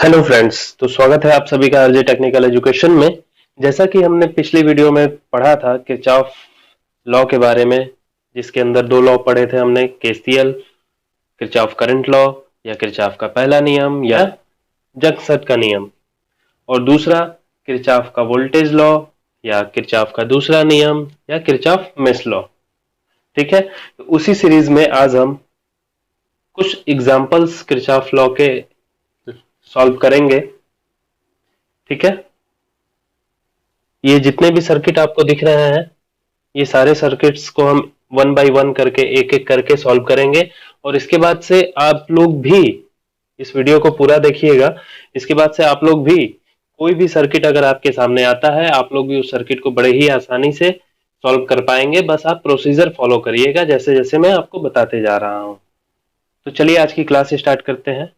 Hello friends, तो स्वागत है आप सभी का आरजे टेक्निकल एजुकेशन में। जैसा कि हमने पिछली वीडियो में पढ़ा था किरचॉफ लॉ के बारे में, जिसके अंदर दो लॉ पढ़े थे हमने, केसीएल, किरचॉफ करंट लॉ या किरचॉफ का पहला नियम या जगसट का नियम, और दूसरा किरचॉफ का वोल्टेज लॉ या किरचॉफ का दूसरा नियम या किरचॉफ मेश लॉ। ठीक है, तो उसी सीरीज में आज हम कुछ एग्जांपल्स किरचॉफ लॉ के सॉल्व करेंगे। ठीक है, ये जितने भी सर्किट आपको दिख रहे हैं, ये सारे सर्किट्स को हम वन बाय वन करके एक एक करके सॉल्व करेंगे। और इसके बाद से आप लोग भी इस वीडियो को पूरा देखिएगा। इसके बाद से आप लोग भी कोई भी सर्किट अगर आपके सामने आता है, आप लोग भी उस सर्किट को बड़े ही आसानी से सॉल्व कर पाएंगे। बस आप प्रोसीजर फॉलो करिएगा जैसे जैसे मैं आपको बताते जा रहा हूं। तो चलिए आज की क्लास स्टार्ट करते हैं।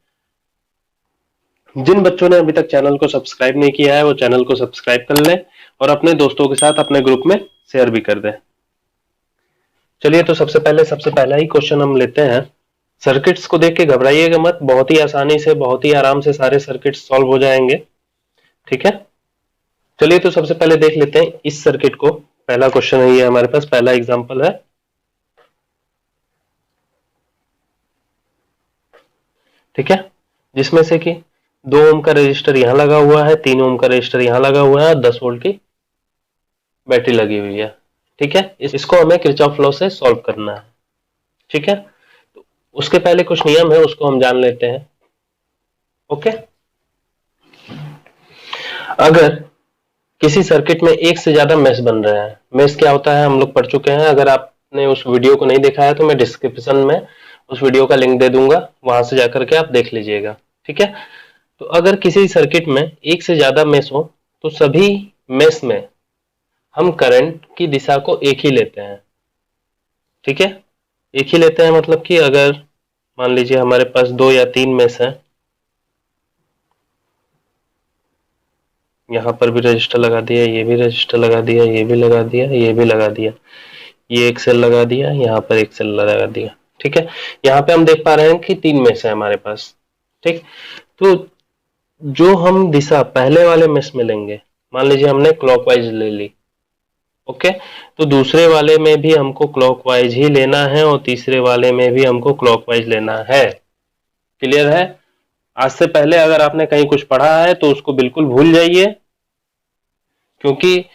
जिन बच्चों ने अभी तक चैनल को सब्सक्राइब नहीं किया है वो चैनल को सब्सक्राइब कर लें और अपने दोस्तों के साथ अपने ग्रुप में शेयर भी कर दें। चलिए, तो सबसे पहला ही क्वेश्चन हम लेते हैं। सर्किट्स को देख के घबराइएगा मत, बहुत ही आसानी से, बहुत ही आराम से सारे सर्किट्स सॉल्व हो जाएंगे। ठीक है, चलिए तो सबसे पहले देख लेते हैं इस सर्किट को। पहला क्वेश्चन है, ये हमारे पास पहला एग्जांपल है। ठीक है, जिसमें से कि 2 ओम का रजिस्टर यहां लगा हुआ है, 3 ओम का रजिस्टर यहां लगा हुआ है, 10 वोल्ट की बैटरी लगी हुई है। ठीक है, इसको हमें किरचॉफ लॉ से सॉल्व करना है। ठीक है, तो उसके पहले कुछ नियम है, उसको हम जान लेते हैं। ओके, अगर किसी सर्किट में एक से ज्यादा मेश बन रहे हैं, मेश क्या होता है हम लोग पढ़ चुके हैं। अगर आपने उस वीडियो को नहीं देखा है तो मैं डिस्क्रिप्शन में उस वीडियो का लिंक दे दूंगा, वहां से जाकर के आप देख लीजिएगा। ठीक है, तो अगर किसी सर्किट में एक से ज्यादा मेश हो तो सभी मेश में हम करंट की दिशा को एक ही लेते हैं। ठीक है, एक ही लेते हैं मतलब कि अगर मान लीजिए हमारे पास 2 या 3 मेश हैं, यहाँ पर भी रजिस्टर लगा दिया, ये भी रजिस्टर लगा दिया, ये भी लगा दिया, ये भी लगा दिया, ये एक सेल लगा दिया, यहाँ पर एक सेल लगा दिया। ठीक है, यहाँ पे हम देख पा रहे हैं कि 3 मेश है हमारे पास। ठीक, तो जो हम दिशा पहले वाले मेश में लेंगे, मान लीजिए हमने क्लॉकवाइज ले ली। ओके, तो दूसरे वाले में भी हमको क्लॉकवाइज ही लेना है और तीसरे वाले में भी हमको क्लॉकवाइज लेना है। क्लियर है? आज से पहले अगर आपने कहीं कुछ पढ़ा है तो उसको बिल्कुल भूल जाइए, क्योंकि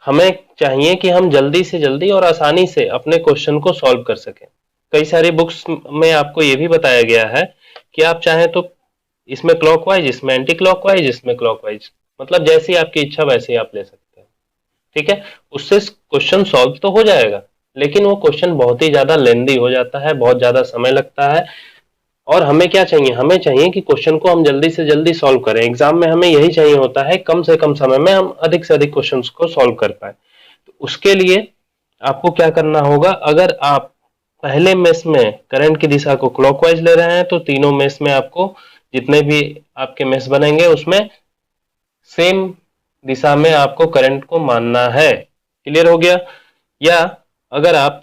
हमें चाहिए कि हम जल्दी से जल्दी और आसानी से अपने क्वेश्चन को सॉल्व कर सकें। कई सारी बुक्स में आपको ये भी बताया गया है कि आप चाहें तो इसमें क्लॉकवाइज, इसमें एंटी क्लॉकवाइज, इसमें क्लॉकवाइज, मतलब जैसी आपकी इच्छा वैसे ही आप ले सकते हैं। ठीक है, उससे क्वेश्चन सॉल्व तो हो जाएगा, लेकिन वो क्वेश्चन बहुत ही ज्यादा लेंदी हो जाता है, बहुत ज्यादा समय लगता है। और हमें क्या चाहिए, हमें चाहिए कि क्वेश्चन को हम जल्दी से जल्दी सॉल्व करें। एग्जाम में हमें यही चाहिए होता है, कम से कम समय में हम अधिक से अधिक क्वेश्चंस को सॉल्व कर पाए। तो उसके लिए आपको क्या करना होगा, अगर आप पहले मेश में करंट की दिशा को क्लॉकवाइज ले रहे हैं तो तीनों मेश में आपको जितने भी आपके मेश बनेंगे उसमें सेम दिशा में आपको करंट को मानना है। क्लियर हो गया? या अगर आप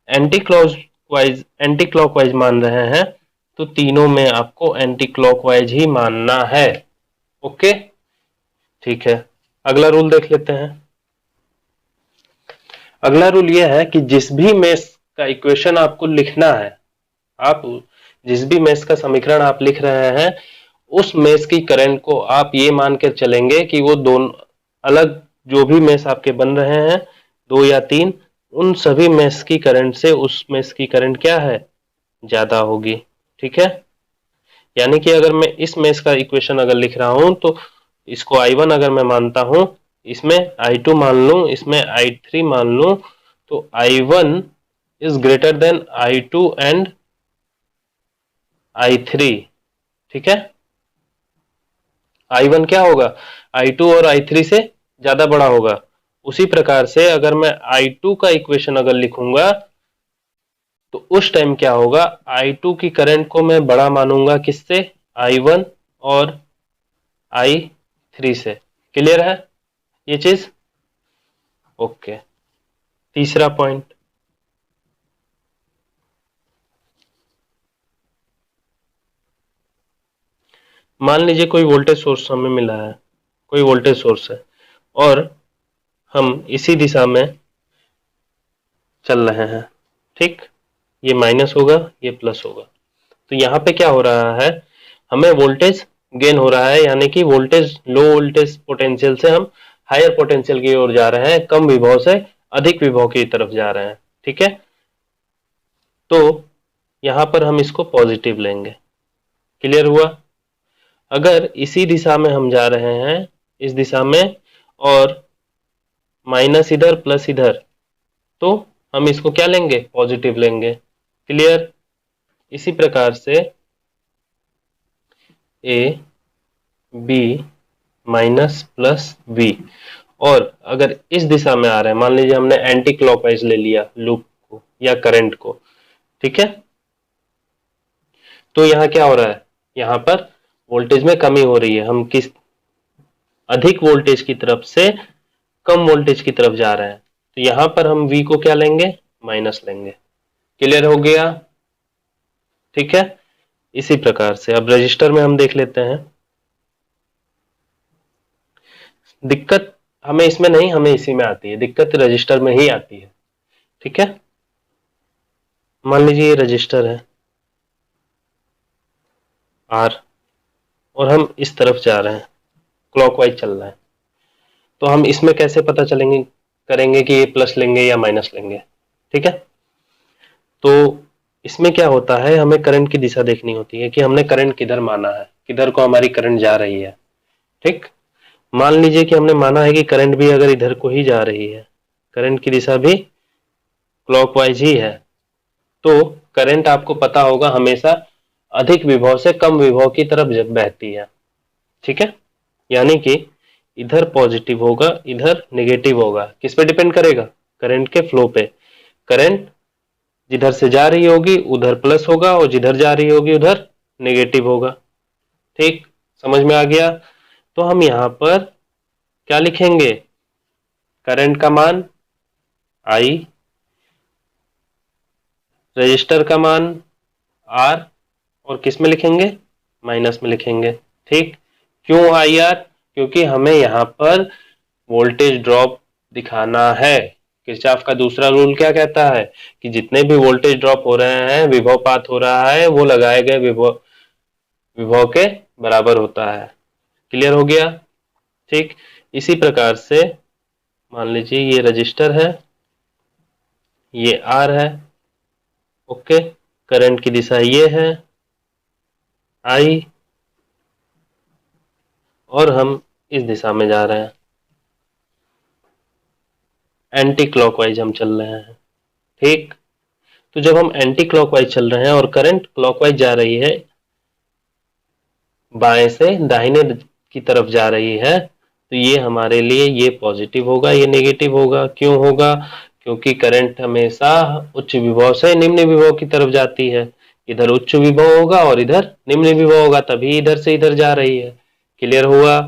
एंटी क्लॉकवाइज मान रहे हैं तो तीनों में आपको एंटी क्लॉकवाइज ही मानना है। ओके, ठीक है, अगला रूल देख लेते हैं। अगला रूल यह है कि जिस भी मेश का इक्वेशन आपको लिखना है, आप जिस भी मेश का समीकरण आप लिख रहे हैं, उस मेश की करंट को आप ये मान कर चलेंगे कि वो दोनों अलग जो भी मेश आपके बन रहे हैं, 2 या 3, उन सभी मेश की करंट से उस मेश की करंट क्या है, ज्यादा होगी। ठीक है, यानी कि अगर मैं इस मेश का इक्वेशन अगर लिख रहा हूं तो इसको I1 अगर मैं मानता हूं, इसमें I2 मान लूं, इसमें I3 मान लूं, तो I1 is greater than I2 and I3। ठीक है, I1 क्या होगा, I2 और I3 से ज्यादा बड़ा होगा। उसी प्रकार से अगर मैं I2 का इक्वेशन अगर लिखूंगा तो उस टाइम क्या होगा, I2 की करंट को मैं बड़ा मानूंगा किससे, I1 और I3 से। क्लियर है ये चीज? ओके, तीसरा पॉइंट, मान लीजिए कोई वोल्टेज सोर्स हमें मिला है, कोई वोल्टेज सोर्स है और हम इसी दिशा में चल रहे हैं, ठीक। ये माइनस होगा, ये प्लस होगा, तो यहाँ पे क्या हो रहा है, हमें वोल्टेज गेन हो रहा है, यानी कि वोल्टेज लो वोल्टेज पोटेंशियल से हम हायर पोटेंशियल की ओर जा रहे हैं, कम विभव से अधिक विभव की तरफ जा रहे हैं, ठीक है। तो यहाँ पर हम इसको पॉजिटिव लेंगे, क्लियर हुआ। अगर इसी दिशा में हम जा रहे हैं, इस दिशा में, और माइनस इधर प्लस इधर, तो हम इसको क्या लेंगे, पॉजिटिव लेंगे, क्लियर। इसी प्रकार से A B minus plus V, और अगर इस दिशा में आ रहे हैं, मान लीजिए हमने एंटी क्लॉकवाइज ले लिया लूप को या करंट को, ठीक है, तो यहाँ क्या हो रहा है, यहाँ पर वोल्टेज में कमी हो रही है, हम किस अधिक वोल्टेज की तरफ से कम वोल्टेज की तरफ जा रहे हैं, तो यहाँ पर हम V को क्या लेंगे, माइनस लेंगे, क्लियर हो गया, ठीक है। इसी प्रकार से अब रजिस्टर में हम देख लेते हैं। दिक्कत हमें इसमें नहीं, हमें इसी में आती है, दिक्कत रजिस्टर में ही आती है, ठीक है। मान लीजिए ये रजिस्टर है R और हम इस तरफ जा रहे हैं, क्लॉकवाइज चल रहा है, तो हम इसमें कैसे पता चलेंगे करेंगे कि ये प्लस लेंगे या माइनस लेंगे, ठीक है। तो इसमें क्या होता है, हमें करंट की दिशा देखनी होती है कि हमने करंट किधर माना है, किधर को हमारी करंट जा रही है, ठीक। मान लीजिए कि हमने माना है कि करंट भी अगर इधर को ही जा रही है, करंट की दिशा भी क्लॉकवाइज ही है, तो करंट आपको पता होगा हमेशा अधिक विभव से कम विभव की तरफ बहती है, ठीक है। यानी कि इधर पॉजिटिव होगा, इधर नेगेटिव होगा, किस पे डिपेंड करेगा, करंट के फ्लो पे। करंट जिधर से जा रही होगी उधर प्लस होगा और जिधर जा रही होगी उधर नेगेटिव होगा, ठीक, समझ में आ गया। तो हम यहाँ पर क्या लिखेंगे, करंट का मान I, रजिस्टर का मान R, और किस में लिखेंगे, माइनस में लिखेंगे, ठीक। क्यों IR, क्योंकि हमें यहाँ पर वोल्टेज ड्रॉप दिखाना है। किरचॉफ का दूसरा रूल क्या कहता है कि जितने भी वोल्टेज ड्रॉप हो रहे हैं, विभवपात हो रहा है, वो लगाए गए विभव के बराबर होता है, क्लियर हो गया, ठीक। इसी प्रकार से मान लीजिए ये रजिस्टर है, ये R है, ओके, करंट की दिशा ये है I, और हम इस दिशा में जा रहे हैं, एंटी क्लॉकवाइज हम चल रहे हैं, ठीक। तो जब हम एंटी क्लॉकवाइज चल रहे हैं और करंट क्लॉकवाइज जा रही है, बाएं से दाहिने की तरफ जा रही है, तो ये हमारे लिए ये पॉजिटिव होगा, ये नेगेटिव होगा। क्यों होगा, क्योंकि करंट हमेशा उच्च विभव से निम्न विभव की तरफ जाती है, इधर उच्च विभव होगा और इधर निम्न विभव होगा, तभी इधर से इधर जा रही है, क्लियर हुआ।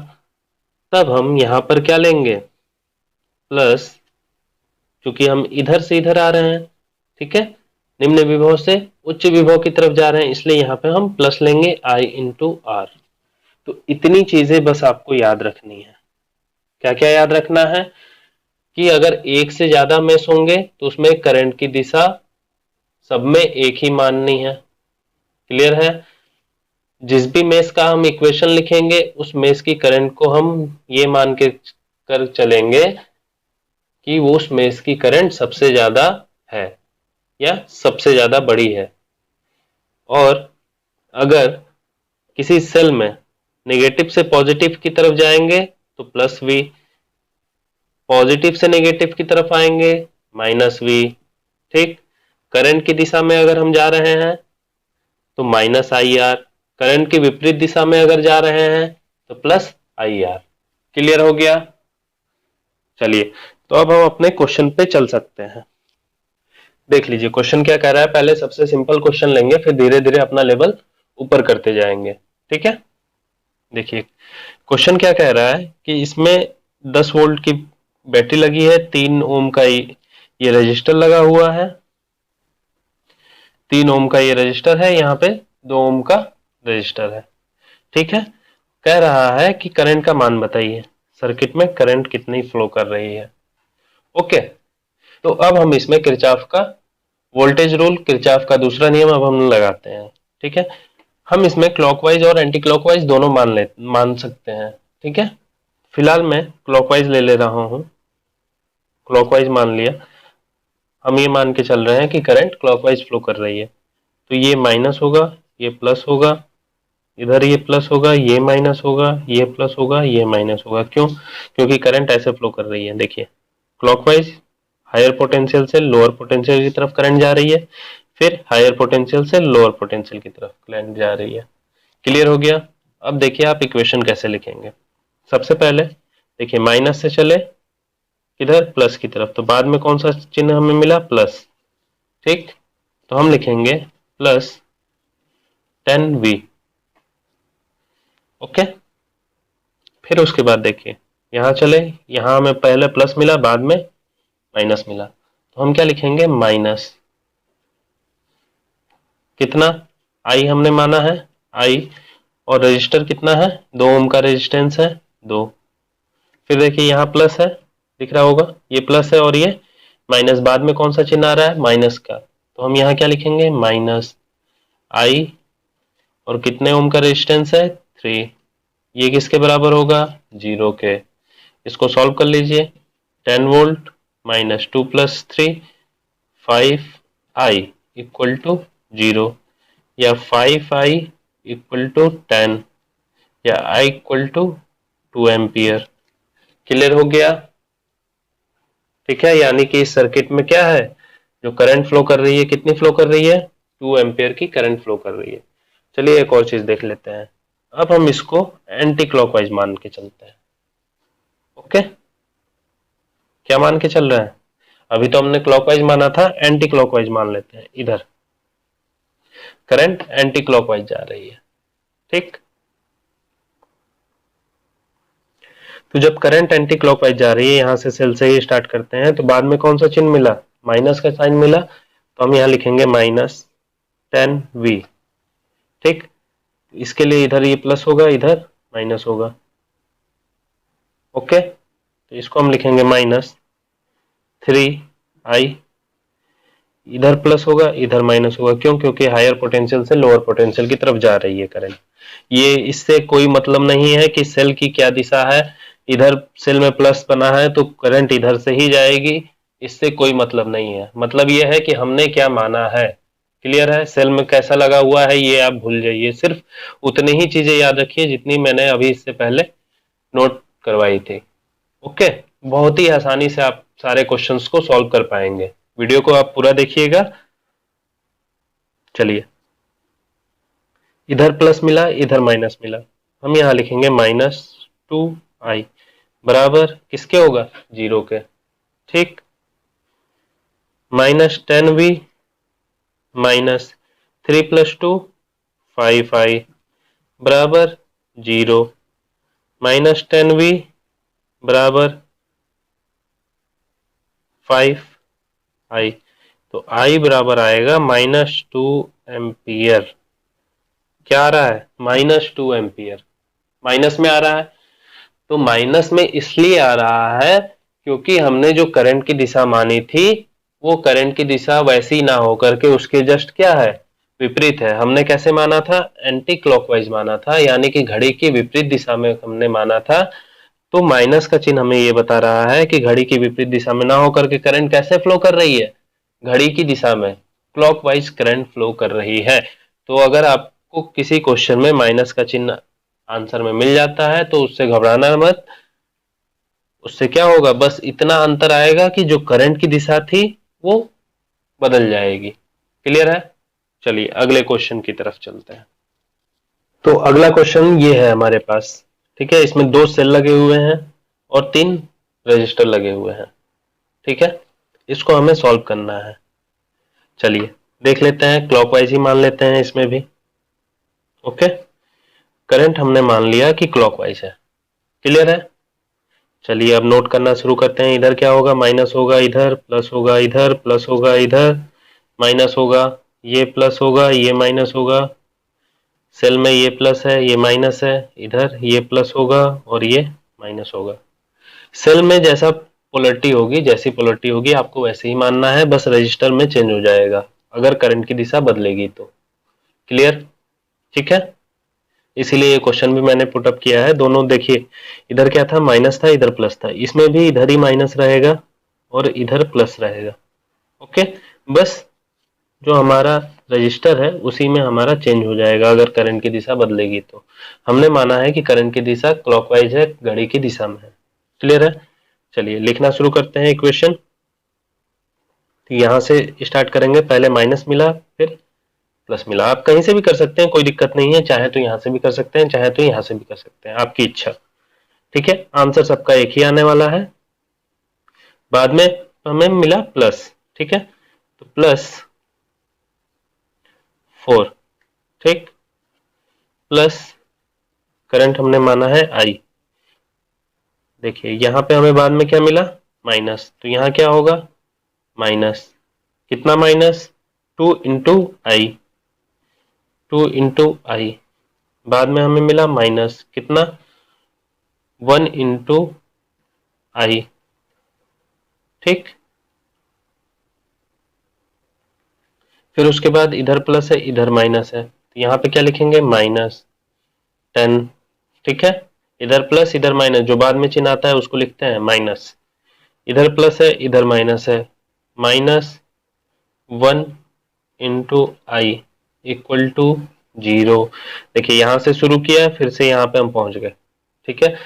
तब हम यहाँ पर क्या लेंगे, प्लस, क्योंकि हम इधर से इधर आ रहे हैं, ठीक है, निम्न विभव से उच्च विभव की तरफ जा रहे हैं, इसलिए यहाँ पे हम प्लस लेंगे I इंटू R। तो इतनी चीजें बस आपको याद रखनी है। क्या क्या याद रखना है कि अगर एक से ज्यादा मेष होंगे तो उसमें करंट की दिशा सब में एक ही माननी है, क्लियर है। जिस भी मेष का हम इक्वेशन लिखेंगे उस मेष की करंट को हम ये मान के कर चलेंगे कि वो उस मेष की करंट सबसे ज्यादा है या सबसे ज्यादा बड़ी है। और अगर किसी सेल में नेगेटिव से पॉजिटिव की तरफ जाएंगे तो प्लस V, पॉजिटिव से नेगेटिव की तरफ आएंगे माइनस V, ठीक। करंट की दिशा में अगर हम जा रहे हैं तो माइनस IR, करंट की विपरीत दिशा में अगर जा रहे हैं तो प्लस IR, क्लियर हो गया। चलिए, तो अब हम अपने क्वेश्चन पे चल सकते हैं। देख लीजिए क्वेश्चन क्या कह रहा है, पहले सबसे सिंपल क्वेश्चन लेंगे, फिर धीरे धीरे अपना लेवल ऊपर करते जाएंगे, ठीक है। देखिए क्वेश्चन क्या कह रहा है कि इसमें 10 वोल्ट की बैटरी लगी है, 3 ओम का ये रजिस्टर लगा हुआ है, 3 ओम का ये रजिस्टर है, यहाँ पे 2 ओम का रजिस्टर है, ठीक है। कह रहा है कि करंट का मान बताइए, सर्किट में करंट कितनी फ्लो कर रही है। ओके, तो अब हम इसमें किरचॉफ का वोल्टेज रूल, किरचॉफ का दूसरा नियम अब हम लगाते हैं। ठीक है, हम इसमें क्लॉकवाइज और एंटी क्लॉकवाइज दोनों मान सकते हैं। ठीक है, फिलहाल मैं क्लॉकवाइज ले ले रहा हूं, क्लॉकवाइज मान लिया। हम ये मान के चल रहे हैं कि करंट क्लॉकवाइज फ्लो कर रही है, तो ये माइनस होगा, ये प्लस होगा, इधर ये प्लस होगा, ये माइनस होगा, ये प्लस होगा, ये माइनस होगा। क्यों? क्योंकि करंट ऐसे फ्लो कर रही है। देखिए, क्लॉकवाइज हायर पोटेंशियल से लोअर पोटेंशियल की तरफ करंट जा रही है, फिर हायर पोटेंशियल से लोअर पोटेंशियल की तरफ करंट जा रही है। क्लियर हो गया? अब देखिए आप इक्वेशन कैसे लिखेंगे। सबसे पहले देखिए, माइनस से चले किधर, प्लस की तरफ, तो बाद में कौन सा चिन्ह हमें मिला, प्लस। ठीक, तो हम लिखेंगे प्लस 10V। ओके, फिर उसके बाद देखिए, यहां चले, यहां हमें पहले प्लस मिला, बाद में माइनस मिला, तो हम क्या लिखेंगे, माइनस कितना, आई हमने माना है, आई, और रजिस्टर कितना है, 2 ओम का रेजिस्टेंस है, 2। फिर देखिए यहाँ प्लस है, दिख रहा होगा, ये प्लस है और ये माइनस, बाद में कौन सा चिन्ह आ रहा है, माइनस का, तो हम यहाँ क्या लिखेंगे, माइनस आई, और कितने ओम का रेजिस्टेंस है, 3। ये किसके बराबर होगा, 0 के। इसको सॉल्व कर लीजिए, 10 volt minus 2 plus 3, 5i equal to 0, या 5i इक्वल टू 10, या i equal to 2 ampere. Clear हो गया? ठीक है, यानी कि इस सर्किट में क्या है, जो करंट फ्लो कर रही है, कितनी फ्लो कर रही है, 2 एम्पियर की करंट फ्लो कर रही है। चलिए एक और चीज देख लेते हैं। अब हम इसको एंटी क्लॉकवाइज मान के चलते हैं। ओके, क्या मान के चल रहा है, अभी तो हमने क्लॉकवाइज माना था, एंटी क्लॉकवाइज मान लेते हैं। इधर करंट एंटी क्लॉकवाइज जा रही है। ठीक, तो जब करंट एंटी क्लॉकवाइज जा रही है, यहां से सेल से ही स्टार्ट करते हैं, तो बाद में कौन सा चिन्ह मिला, माइनस का साइन मिला, तो हम यहां लिखेंगे माइनस 10V। ठीक, इसके लिए इधर ये प्लस होगा, इधर माइनस होगा। ओके, तो इसको हम लिखेंगे माइनस 3i, इधर प्लस होगा, इधर माइनस होगा। क्यों? क्योंकि हायर पोटेंशियल से लोअर पोटेंशियल की तरफ जा रही है करंट। ये इससे कोई मतलब नहीं है कि सेल की क्या दिशा है, इधर सेल में प्लस बना है तो करंट इधर से ही जाएगी, इससे कोई मतलब नहीं है। मतलब ये है कि हमने क्या माना है। क्लियर है? सेल में कैसा लगा हुआ है ये आप भूल जाइए, सिर्फ उतनी ही चीजें याद रखिए जितनी मैंने अभी इससे पहले नोट करवाई थी। ओके, बहुत ही आसानी से आप सारे क्वेश्चंस को सॉल्व कर पाएंगे। वीडियो को आप पूरा देखिएगा। चलिए, इधर प्लस मिला, इधर माइनस मिला, हम यहां लिखेंगे माइनस 2i बराबर किसके होगा, 0 के। ठीक, minus 10v minus 3 plus 2 5i बराबर 0, माइनस 10v बराबर 5i, तो i बराबर आएगा -2 एम्पियर। क्या आ रहा है, -2 एम्पियर, माइनस में आ रहा है। तो माइनस में इसलिए आ रहा है क्योंकि हमने जो करंट की दिशा मानी थी, वो करंट की दिशा वैसी ना होकर के उसके जस्ट क्या है, विपरीत है। हमने कैसे माना था, एंटी क्लॉकवाइज माना था, यानी कि घड़ी की विपरीत दिशा में हमने माना था। तो माइनस का चिन्ह हमें ये बता रहा है कि घड़ी की विपरीत दिशा में ना होकर के करंट कैसे फ्लो कर रही है, घड़ी की दिशा में क्लॉकवाइज करंट फ्लो कर रही है। तो अगर आपको किसी क्वेश्चन में माइनस का चिन्ह आंसर में मिल जाता है तो उससे घबराना मत। उससे क्या होगा, बस इतना अंतर आएगा कि जो करंट की दिशा थी वो बदल जाएगी। क्लियर है? चलिए अगले क्वेश्चन की तरफ चलते हैं। तो अगला क्वेश्चन ये है हमारे पास। ठीक है, इसमें 2 सेल लगे हुए हैं और 3 रजिस्टर लगे हुए हैं। ठीक है, इसको हमें सॉल्व करना है। चलिए देख लेते हैं, क्लॉकवाइज ही मान लेते हैं इसमें भी। ओके, करंट हमने मान लिया कि क्लॉकवाइज है। क्लियर है? चलिए अब नोट करना शुरू करते हैं। इधर क्या होगा, माइनस होगा, इधर प्लस होगा, इधर प्लस होगा, इधर माइनस होगा, ये प्लस होगा, ये माइनस होगा, सेल में ये प्लस है, ये माइनस है, इधर ये प्लस होगा और ये माइनस होगा। सेल में जैसा पोलरिटी होगी, जैसी पोलरिटी होगी आपको वैसे ही मानना है, बस रजिस्टर में चेंज हो जाएगा अगर करंट की दिशा बदलेगी तो। क्लियर? ठीक है, इसीलिए ये क्वेश्चन भी मैंने पुटअप किया है। दोनों देखिए, इधर क्या था, माइनस था, इधर प्लस था, इसमें भी इधर ही माइनस रहेगा और इधर प्लस रहेगा। ओके, बस जो हमारा रजिस्टर है उसी में हमारा चेंज हो जाएगा अगर करंट की दिशा बदलेगी तो। हमने माना है कि करंट की दिशा क्लॉकवाइज है, घड़ी की दिशा में है। क्लियर है? चलिए लिखना शुरू करते हैं इक्वेशन। तो यहां से स्टार्ट करेंगे, पहले माइनस मिला फिर प्लस मिला। आप कहीं से भी कर सकते हैं, कोई दिक्कत नहीं है, चाहे तो यहां से भी कर सकते हैं, चाहे तो यहां से भी कर सकते हैं, आपकी इच्छा। ठीक है, आंसर सबका एक ही आने वाला है। बाद में हमें मिला प्लस, ठीक है, तो प्लस 4, ठीक, प्लस करंट हमने माना है आई। देखिए यहां पे हमें बाद में क्या मिला, माइनस, तो यहां क्या होगा, माइनस, कितना माइनस, 2 इंटू आई, 2 इंटू आई। बाद में हमें मिला माइनस कितना, 1 इंटू आई। ठीक, फिर उसके बाद इधर प्लस है, इधर माइनस है, तो यहाँ पे क्या लिखेंगे, -10। ठीक है, इधर प्लस इधर माइनस, जो बाद में चिन्ह आता है उसको लिखते हैं माइनस। इधर प्लस है, इधर माइनस है, -1 इंटू आई इक्वल टू 0। देखिए यहां से शुरू किया, फिर से यहाँ पे हम पहुंच गए। ठीक है,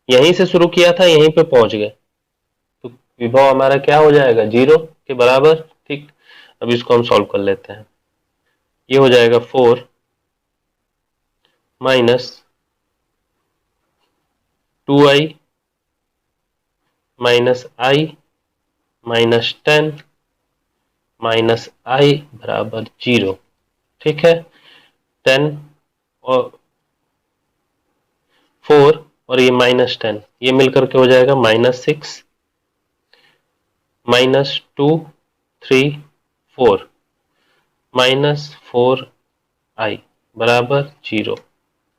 यहीं से शुरू किया था, यहीं पे पहुंच गए, तो विभव हमारा क्या हो जाएगा, 0 के बराबर। ठीक, अब इसको हम सॉल्व कर लेते हैं। ये हो जाएगा 4 माइनस 2i माइनस आई माइनस 10 माइनस आई बराबर 0। ठीक है, 10 और 4 और ये -10, ये मिलकर के हो जाएगा -6 -2 3 4 -4i बराबर 0।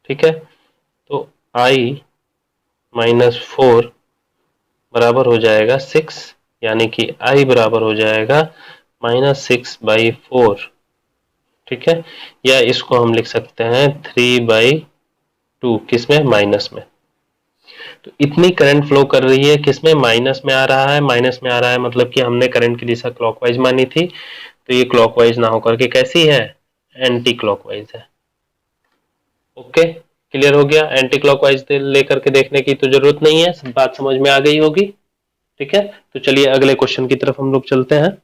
ठीक है, तो i -4 बराबर हो जाएगा 6, यानी कि i बराबर हो जाएगा -6/4। ठीक है, या इसको हम लिख सकते हैं 3/2, किसमें, माइनस में। तो इतनी करंट फ्लो कर रही है, किसमें, माइनस में आ रहा है। माइनस में आ रहा है मतलब कि हमने करंट की दिशा क्लॉकवाइज मानी थी, तो ये क्लॉकवाइज ना होकर के कैसी है, एंटी क्लॉकवाइज है। ओके, क्लियर हो गया, एंटी क्लॉकवाइज लेकर के देखने की तो जरूरत नहीं है, सब बात समझ में आ गई होगी। ठीक है, तो चलिए अगले क्वेश्चन की तरफ हम लोग चलते हैं।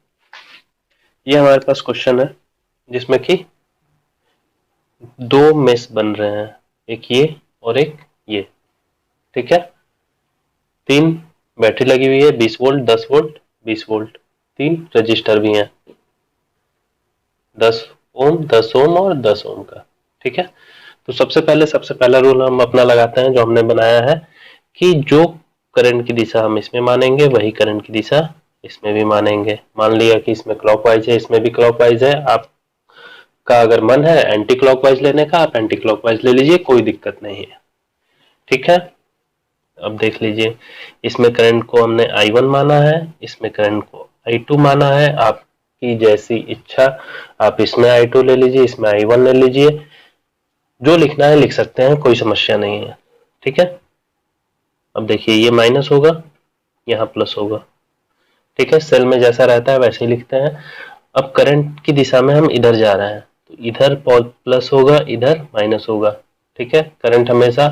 ये हमारे पास क्वेश्चन है जिसमें कि दो मेश बन रहे हैं, एक ये और एक ये। ठीक है, 3 बैटरी लगी हुई है, 20 वोल्ट, 10 वोल्ट, 20 वोल्ट, 3 रजिस्टर भी हैं, 10 ओम, 10 ओम और 10 ओम का। ठीक है, तो सबसे पहला रूल हम अपना लगाते हैं जो हमने बनाया है, कि जो करंट की दिशा हम इसमें मानेंगे वही करंट की दिशा इसमें भी मानेंगे। मान लिया कि इसमें क्लॉकवाइज है, इसमें भी क्लॉकवाइज है, आपका अगर मन है एंटी क्लॉकवाइज लेने का, आप एंटी क्लॉकवाइज ले लीजिए, कोई दिक्कत नहीं है। ठीक है, अब देख लीजिए, इसमें करंट को हमने I1 माना है, इसमें करंट को I2 माना है। आपकी जैसी इच्छा, आप इसमें I2 ले लीजिए, इसमें I1 ले लीजिए, जो लिखना है लिख सकते हैं, कोई समस्या नहीं है। ठीक है, अब देखिए ये माइनस होगा, यहाँ प्लस होगा। ठीक है, सेल में जैसा रहता है वैसे ही लिखते हैं। अब करंट की दिशा में हम इधर जा रहे हैं, तो इधर प्लस होगा, इधर माइनस होगा। ठीक है, करंट हमेशा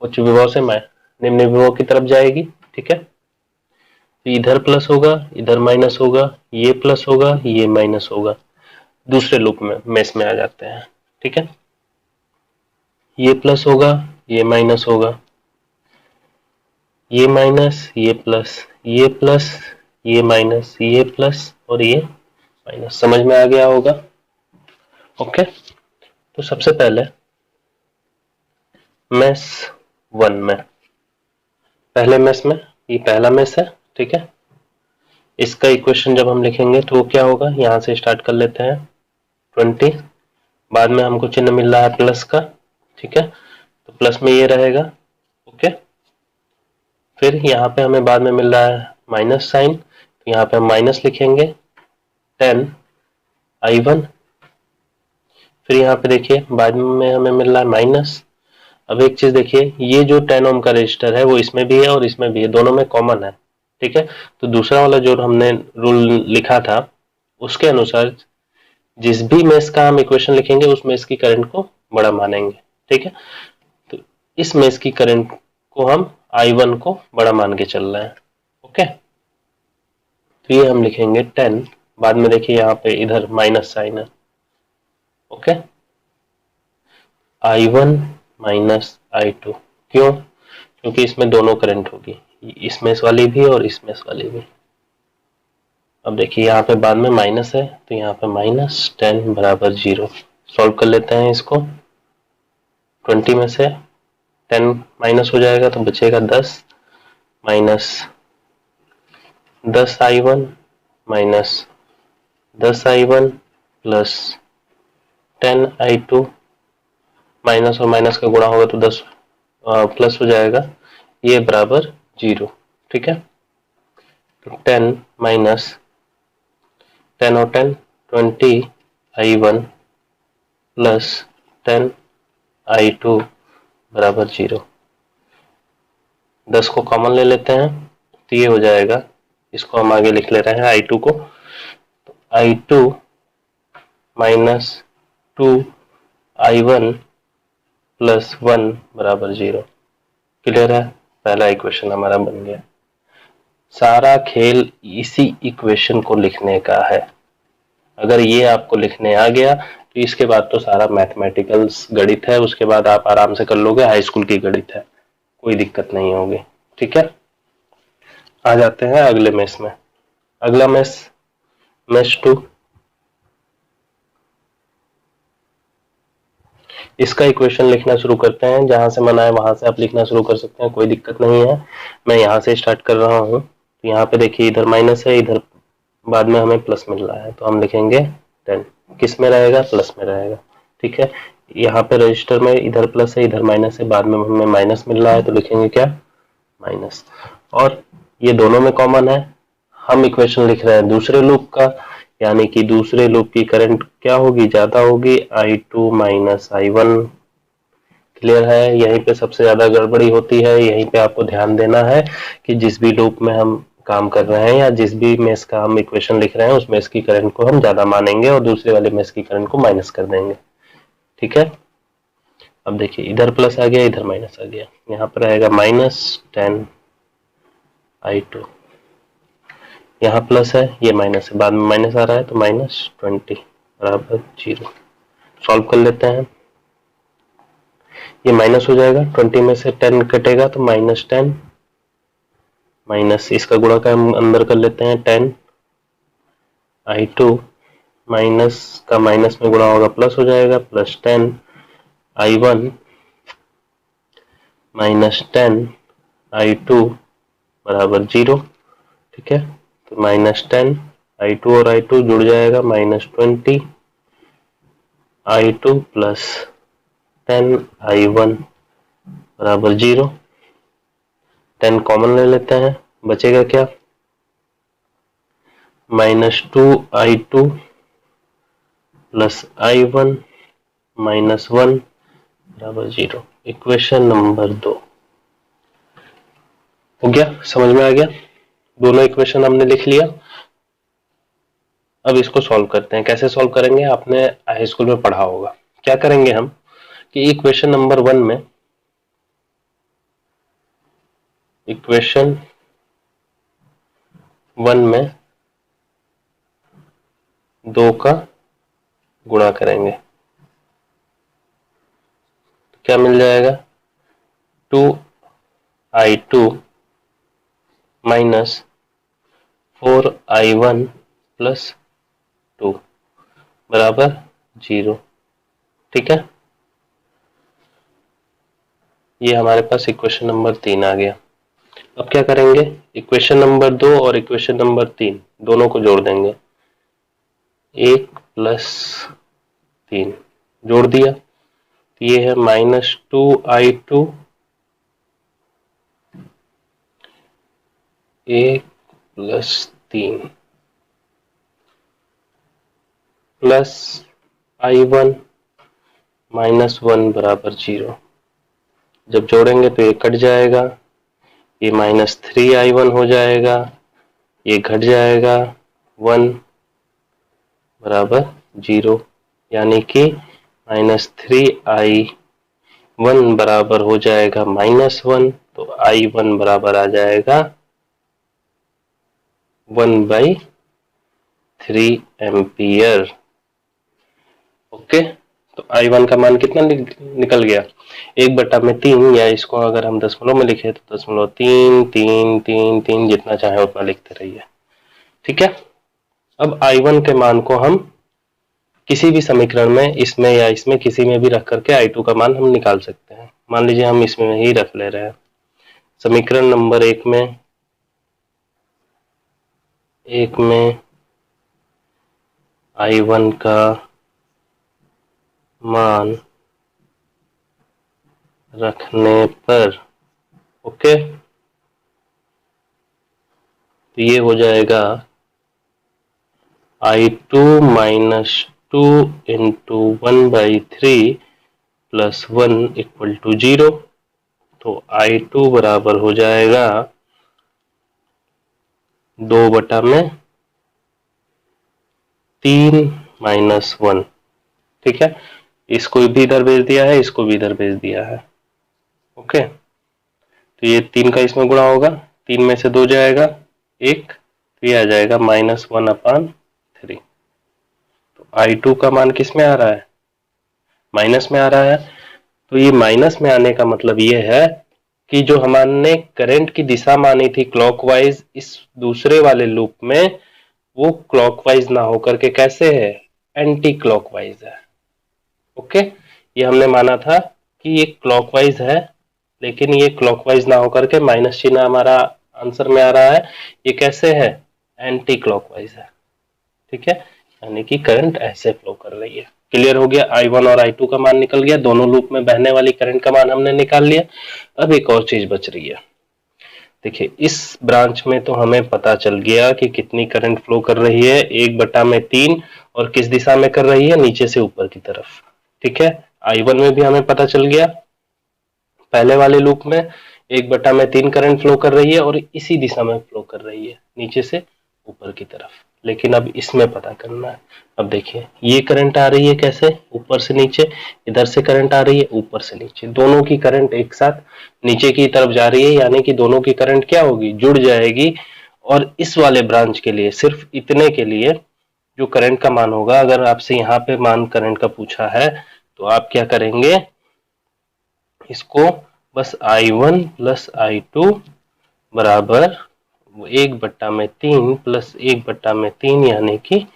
उच्च विभव से निम्न विभव की तरफ जाएगी। ठीक है, तो इधर प्लस होगा, इधर माइनस होगा, ये प्लस होगा, ये माइनस होगा। दूसरे लूप में मेश में आ जाते हैं। ठीक है, ये प्लस होगा, ये माइनस होगा, ये माइनस, ये प्लस, ये प्लस, ये माइनस, ये प्लस और ये माइनस। समझ में आ गया होगा। ओके, तो सबसे पहले मेश 1 में, पहले मेश में, ये पहला मेश है। ठीक है, इसका इक्वेशन जब हम लिखेंगे तो क्या होगा, यहां से स्टार्ट कर लेते हैं। 20 बाद में हमको चिन्ह मिल रहा है प्लस का, ठीक है, तो प्लस में ये रहेगा, ओके। फिर यहाँ पे हमें बाद में मिल रहा है माइनस साइन, तो यहाँ पे हम माइनस लिखेंगे 10i1। फिर यहाँ पे देखिए बाद में हमें मिल रहा है माइनस। अब एक चीज देखिए, ये जो 10 ओम का रजिस्टर है वो इसमें भी है और इसमें भी है, दोनों में कॉमन है, ठीक है। तो दूसरा वाला जो हमने रूल लिखा था उसके अनुसार जिस भी मेश का हम इक्वेशन लिखेंगे उस मेश की करंट को बड़ा मानेंगे, ठीक है। तो इस मेश की करंट को हम I1 को बड़ा मान के चल रहे हैं, ओके। तो ये हम लिखेंगे 10, बाद में देखिए यहाँ पे इधर माइनस साइन है, ओके। I1 माइनस I2, क्यों? क्योंकि इसमें दोनों करंट होगी, इस मेश वाली भी और इस मेश वाली भी। अब देखिए यहाँ पे बाद में माइनस है, तो यहाँ पे -10 बराबर 0। सॉल्व कर लेते हैं इसको। 20 में से 10 माइनस हो जाएगा तो बचेगा 10, minus 10i1 minus 10i1 plus 10i2, minus और माइनस का गुणा होगा तो 10 प्लस हो जाएगा, ये बराबर 0, ठीक है। तो 10 माइनस 10 और 10 20i1 प्लस 10i2 बराबर 0। 10 को कॉमन ले लेते हैं तो ये हो जाएगा, इसको हम आगे लिख ले रहे हैं I2 को, तो I2 माइनस 2i1 प्लस 1 बराबर 0। क्लियर है? पहला इक्वेशन हमारा बन गया। सारा खेल इसी इक्वेशन को लिखने का है। अगर ये आपको लिखने आ गया तो इसके बाद तो सारा मैथमेटिकल्स गणित है, उसके बाद आप आराम से कर लोगे, हाई स्कूल की गणित है, कोई दिक्कत नहीं होगी, ठीक है। आ जाते हैं अगले मेश में। अगला मेश, मेश 2। इसका इक्वेशन लिखना शुरू करते हैं, जहां से मना है वहां से आप लिखना शुरू कर सकते हैं, कोई दिक्कत नहीं है। मैं यहाँ से स्टार्ट कर रहा हूँ। तो यहाँ पे देखिए इधर माइनस है, इधर बाद में हमें प्लस मिल रहा है, तो हम लिखेंगे 10। किस में रहेगा? प्लस में रहेगा, ठीक है। यहाँ पे रजिस्टर में इधर प्लस है इधर माइनस है, बाद में हमें माइनस मिल रहा है तो लिखेंगे क्या? माइनस। और ये दोनों में कॉमन है, हम इक्वेशन लिख रहे हैं दूसरे लूप का, यानी कि दूसरे लूप की करंट क्या होगी? ज्यादा होगी, I2 माइनस I1। क्लियर है? यहीं पे सबसे ज्यादा गड़बड़ी होती है, यहीं पे आपको ध्यान देना है कि जिस भी लूप में हम काम कर रहे हैं या जिस भी मेश का हम इक्वेशन लिख रहे हैं उस मेश की करंट को हम ज्यादा मानेंगे और दूसरे वाले मेश की करंट को माइनस कर देंगे, ठीक है। अब देखिए इधर प्लस आ गया इधर माइनस आ गया, यहाँ पर रहेगा -10i2, यहाँ प्लस है ये माइनस है, बाद में माइनस आ रहा है तो -20 बराबर 0। सॉल्व कर लेते हैं। ये माइनस हो जाएगा, 20 में से 10 कटेगा तो -10, माइनस इसका गुणा का हम अंदर कर लेते हैं 10i2 माइनस का माइनस में गुणा होगा प्लस हो जाएगा, प्लस 10i1 माइनस 10i2 बराबर 0, ठीक है। तो -10i2 और i2 जुड़ जाएगा, -20i2 प्लस 10i1 बराबर 0। 10 कॉमन ले लेते हैं, बचेगा क्या? -2i2 प्लस i1 -1 बराबर 0। इक्वेशन नंबर 2 हो गया, समझ में आ गया? दोनों इक्वेशन हमने लिख लिया। अब इसको सॉल्व करते हैं। कैसे सॉल्व करेंगे? आपने हाई स्कूल में पढ़ा होगा। क्या करेंगे हम कि इक्वेशन नंबर 1 में, इक्वेशन 1 में 2 का गुणा करेंगे, क्या मिल जाएगा? 2i2 माइनस 4i1 प्लस 2 बराबर 0, ठीक है। ये हमारे पास इक्वेशन नंबर 3 आ गया। अब क्या करेंगे? इक्वेशन नंबर 2 और इक्वेशन नंबर 3 दोनों को जोड़ देंगे, 1 प्लस 3 जोड़ दिया, तो ये है -2i2 1 + 3 प्लस i1 -1 बराबर 0। जब जोड़ेंगे तो ये कट जाएगा, ये -3i1 हो जाएगा, ये घट जाएगा 1 बराबर 0, यानी कि -3i1 बराबर हो जाएगा -1, तो i1 बराबर आ जाएगा 1/3 एम्पियर। ओके, तो I1 का मान कितना निकल गया, 1/3, या इसको अगर हम दशमलव में लिखे तो 0.33333, जितना चाहे उतना लिखते रहिए। ठीक है, अब I1 के मान को हम किसी भी समीकरण में, इसमें या इसमें किसी में भी रख करके I2 का मान हम निकाल सकते हैं। मान लीजिए हम इसमें ही रख ले रहे हैं, समीकरण नंबर 1 में I1 का मान रखने पर, ओके, तो ये हो जाएगा I2 -2 इंटू 1/3 + 1 = 0, तो I2 बराबर हो जाएगा 2/3 -1। ठीक है, इसको भी इधर भेज दिया है, इसको भी इधर भेज दिया है। ओके, तो ये 3 का इसमें गुणा होगा, 3 में से 2 जाएगा 1, तो ये आ जाएगा -1/3। तो I2 का मान किस में आ रहा है, माइनस में आ रहा है। तो ये माइनस में आने का मतलब ये है कि जो हमने करंट की दिशा मानी थी क्लॉकवाइज, इस दूसरे वाले लूप में वो क्लॉकवाइज ना होकर के कैसे है, एंटी क्लॉकवाइज है। ओके, ये हमने माना था कि ये क्लॉकवाइज है, लेकिन ये क्लॉकवाइज ना होकर के माइनस चिन्ह हमारा आंसर में आ रहा है, ये कैसे है, एंटी क्लॉकवाइज है। ठीक है, यानी कि करंट ऐसे फ्लो कर रही है। क्लियर हो गया, I1 और I2 का मान निकल गया, दोनों लूप में बहने वाली करंट का मान हमने निकाल लिया। अब एक और चीज बच रही है, देखिए इस ब्रांच में तो हमें पता चल गया कि कितनी करंट फ्लो कर रही है, 1/3, और किस दिशा में कर रही है, नीचे से ऊपर की तरफ। ठीक है, I1 में भी हमें पता चल गया, पहले वाले लूप में 1/3 करंट फ्लो कर रही है और इसी दिशा में फ्लो कर रही है, नीचे से ऊपर की तरफ। लेकिन अब इसमें पता करना है। अब देखिए ये करंट आ रही है कैसे, ऊपर से नीचे, इधर से करंट आ रही है ऊपर से नीचे, दोनों की करंट एक साथ नीचे की तरफ जा रही है, यानी कि दोनों की करंट क्या होगी, जुड़ जाएगी। और इस वाले ब्रांच के लिए, सिर्फ इतने के लिए जो करंट का मान होगा, अगर आपसे यहाँ पे मान करंट का पूछा है तो आप क्या करेंगे, इसको बस I1 + I2 बराबर 1/3 + 1/3, यानी कि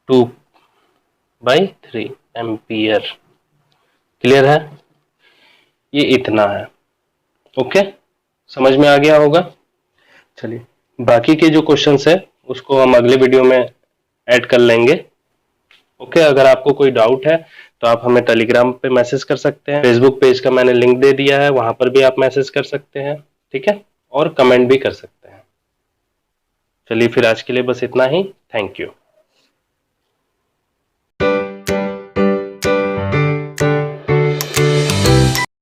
2/3 एम्पियर। क्लियर है, ये इतना है। ओके, समझ में आ गया होगा। चलिए बाकी के जो क्वेश्चंस है उसको हम अगले वीडियो में ऐड कर लेंगे। ओके, अगर आपको कोई डाउट है तो आप हमें टेलीग्राम पे मैसेज कर सकते हैं, फेसबुक पेज का मैंने लिंक दे दिया है, वहां पर भी आप मैसेज कर सकते हैं। ठीक है, और कमेंट भी कर सकते हैं। चलिए फिर आज के लिए बस इतना ही, थैंक यू।